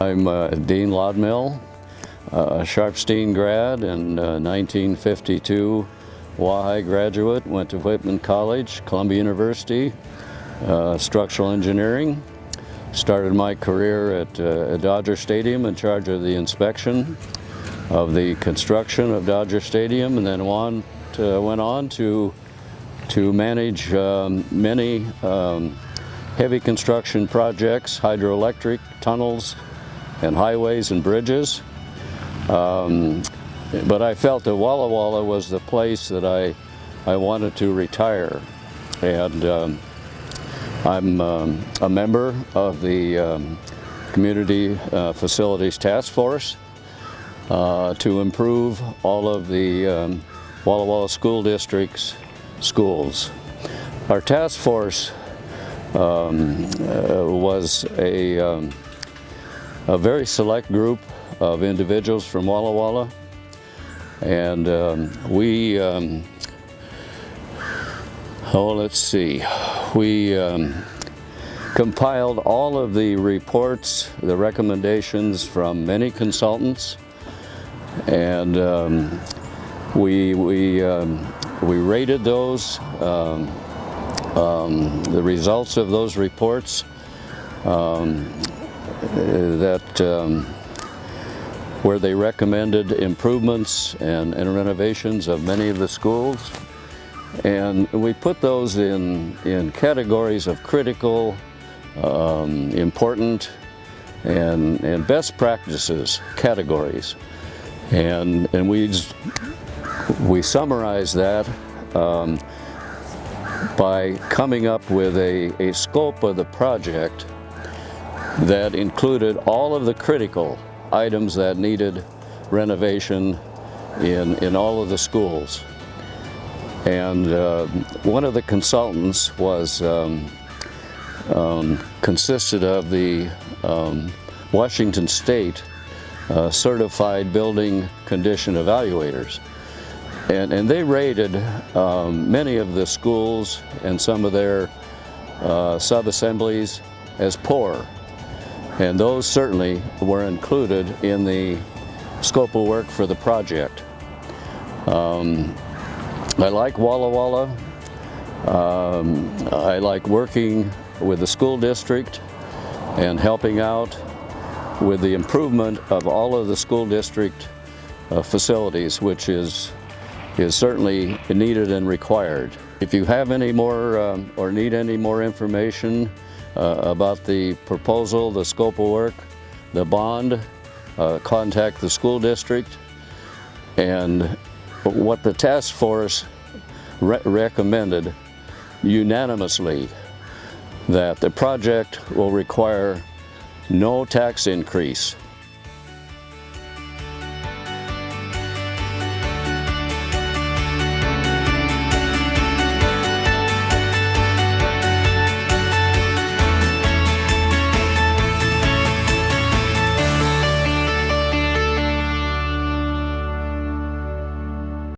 I'm Dean Lodmell, a Sharpstein grad and 1952 Wahai graduate. Went to Whitman College, Columbia University, structural engineering. Started my career at Dodger Stadium in charge of the inspection of the construction of Dodger Stadium, and then went on to manage many heavy construction projects, hydroelectric, tunnels, and highways and bridges. But I felt that Walla Walla was the place that I wanted to retire. And I'm a member of the Community Facilities Task Force to improve all of the Walla Walla School District's schools. Our task force was a very select group of individuals from Walla Walla, and we compiled all of the reports, the recommendations from many consultants, and we rated those, the results of those reports where they recommended improvements and renovations of many of the schools. And we put those in categories of critical, important, and best practices categories. And we summarize that by coming up with a scope of the project that included all of the critical items that needed renovation in all of the schools. And one of the consultants consisted of the Washington State certified building condition evaluators. And they rated many of the schools and some of their sub-assemblies as poor. And those certainly were included in the scope of work for the project. I like Walla Walla. I like working with the school district and helping out with the improvement of all of the school district facilities, which is certainly needed and required. If you have any more or need any more information about the proposal, the scope of work, the bond, contact the school district. And what the task force recommended unanimously, that the project will require no tax increase